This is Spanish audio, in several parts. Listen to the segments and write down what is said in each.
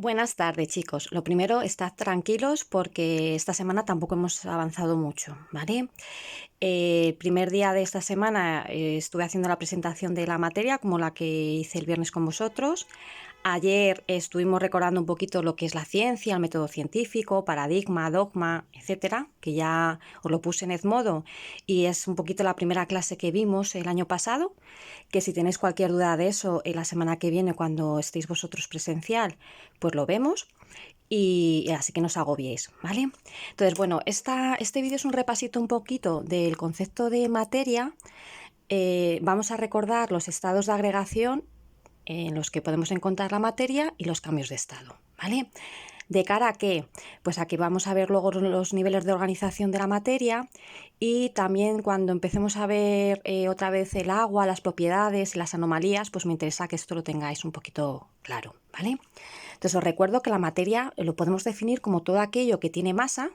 Buenas tardes, chicos. Lo primero, estad tranquilos porque esta semana tampoco hemos avanzado mucho, ¿vale? El primer día de esta semana estuve haciendo la presentación de la materia, como la que hice el viernes con vosotros. Ayer estuvimos recordando un poquito lo que es la ciencia, el método científico, paradigma, dogma, etcétera, que ya os lo puse en Edmodo y es un poquito la primera clase que vimos el año pasado, que si tenéis cualquier duda de eso, la semana que viene cuando estéis vosotros presencial, pues lo vemos. Y así que no os agobiéis, ¿vale? Entonces, bueno, este vídeo es un repasito un poquito del concepto de materia. Vamos a recordar los estados de agregación en los que podemos encontrar la materia y los cambios de estado, ¿vale? ¿De cara a qué? Pues aquí vamos a ver luego los niveles de organización de la materia y también cuando empecemos a ver otra vez el agua, las propiedades, las anomalías, pues me interesa que esto lo tengáis un poquito claro, ¿vale? Entonces os recuerdo que la materia lo podemos definir como todo aquello que tiene masa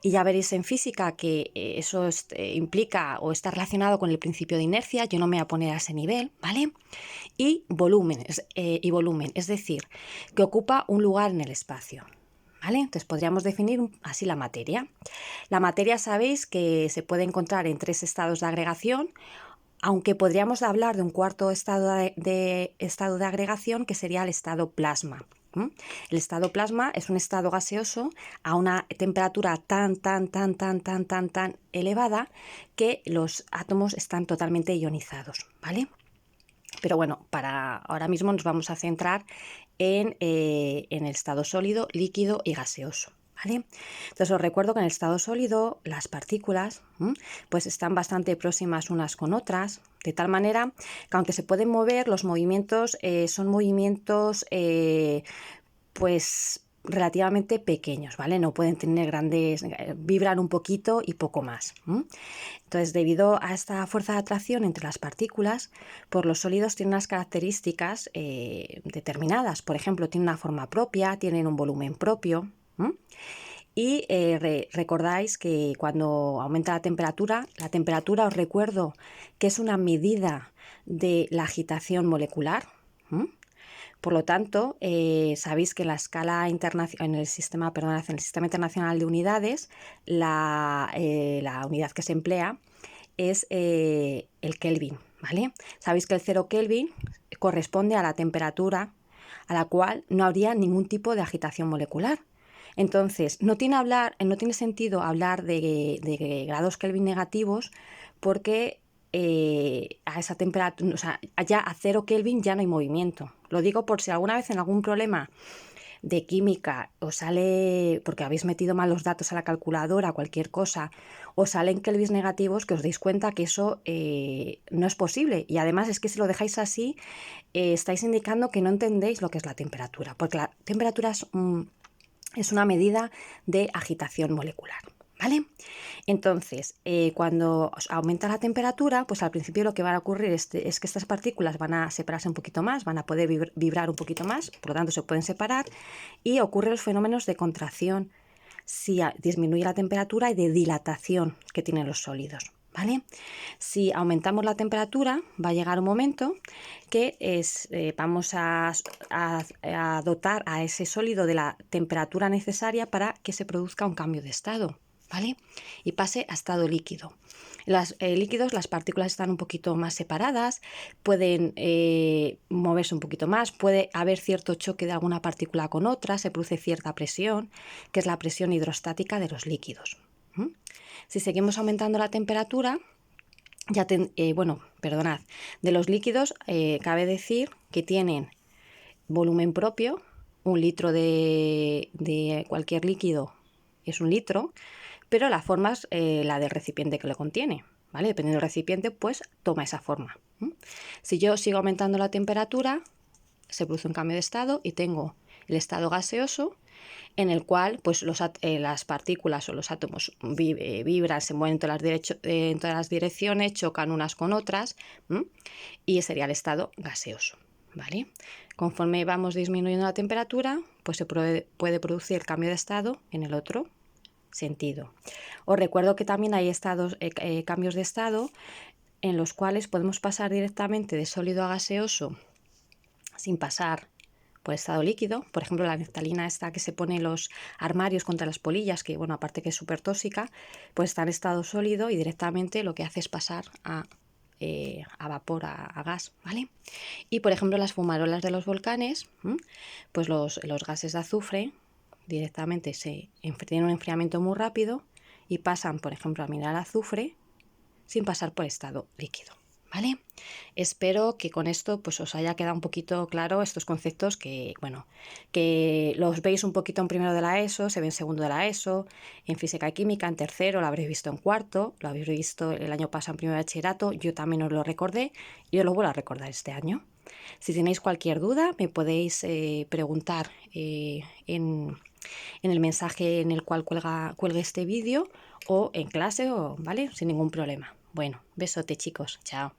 y ya veréis en física que eso implica o está relacionado con el principio de inercia, yo no me voy a poner a ese nivel, ¿vale? Y volumen, es decir, que ocupa un lugar en el espacio. ¿Vale? Entonces podríamos definir así la materia. La materia sabéis que se puede encontrar en 3 estados de agregación, aunque podríamos hablar de un cuarto estado de agregación que sería el estado plasma. El estado plasma es un estado gaseoso a una temperatura tan elevada que los átomos están totalmente ionizados, ¿vale? Pero bueno, para ahora mismo nos vamos a centrar en el estado sólido, líquido y gaseoso, ¿vale? Entonces os recuerdo que en el estado sólido las partículas pues están bastante próximas unas con otras, de tal manera que aunque se pueden mover, los movimientos son movimientos pues relativamente pequeños, ¿vale? No pueden tener grandes, vibran un poquito y poco más. Entonces, debido a esta fuerza de atracción entre las partículas, pues los sólidos tienen unas características determinadas. Por ejemplo, tienen una forma propia, tienen un volumen propio. Y recordáis que cuando aumenta la temperatura os recuerdo que es una medida de la agitación molecular. Por lo tanto, sabéis que en la escala internacional, en el sistema internacional de unidades, la unidad que se emplea es el Kelvin, ¿vale? Sabéis que el 0 Kelvin corresponde a la temperatura a la cual no habría ningún tipo de agitación molecular. Entonces, no tiene sentido hablar de grados Kelvin negativos porque a esa temperatura, o sea, ya a 0 Kelvin ya no hay movimiento. Lo digo por si alguna vez en algún problema de química os sale, porque habéis metido mal los datos a la calculadora, cualquier cosa, os salen kelvins negativos, que os deis cuenta que eso no es posible. Y además es que si lo dejáis así, estáis indicando que no entendéis lo que es la temperatura, porque la temperatura es una medida de agitación molecular, ¿vale? Entonces, cuando aumenta la temperatura, pues al principio lo que va a ocurrir es que estas partículas van a separarse un poquito más, van a poder vibrar un poquito más, por lo tanto se pueden separar y ocurren los fenómenos de contracción si disminuye la temperatura y de dilatación que tienen los sólidos, ¿vale? Si aumentamos la temperatura, va a llegar un momento que vamos a dotar a ese sólido de la temperatura necesaria para que se produzca un cambio de estado, ¿vale? Y pase a estado líquido. Los líquidos, las partículas están un poquito más separadas, pueden moverse un poquito más, puede haber cierto choque de alguna partícula con otra, se produce cierta presión, que es la presión hidrostática de los líquidos. Si seguimos aumentando la temperatura, perdonad, de los líquidos cabe decir que tienen volumen propio, 1 litro de cualquier líquido es 1 litro, pero la forma es la del recipiente que lo contiene, ¿vale? Dependiendo del recipiente, pues toma esa forma. Si yo sigo aumentando la temperatura, se produce un cambio de estado y tengo el estado gaseoso, en el cual pues las partículas o los átomos vibran, se mueven en todas las direcciones, chocan unas con otras, y sería el estado gaseoso, ¿vale? Conforme vamos disminuyendo la temperatura, pues se puede producir el cambio de estado en el otro sentido. Os recuerdo que también hay cambios de estado en los cuales podemos pasar directamente de sólido a gaseoso sin pasar por estado líquido. Por ejemplo, la naftalina esta que se pone en los armarios contra las polillas, que bueno, aparte que es súper tóxica, pues está en estado sólido y directamente lo que hace es pasar a vapor, a gas, ¿vale? Y por ejemplo, las fumarolas de los volcanes, pues los gases de azufre directamente tienen un enfriamiento muy rápido y pasan, por ejemplo, a mineral azufre sin pasar por estado líquido, ¿vale? Espero que con esto pues os haya quedado un poquito claro estos conceptos que, bueno, que los veis un poquito en primero de la ESO, se ve en segundo de la ESO, en física y química en tercero, lo habréis visto en cuarto, lo habéis visto el año pasado en primero de bachillerato, yo también os lo recordé y os lo vuelvo a recordar este año. Si tenéis cualquier duda, me podéis preguntar en el mensaje en el cual cuelgue este vídeo o en clase, ¿vale? Sin ningún problema. Bueno, besote chicos, chao.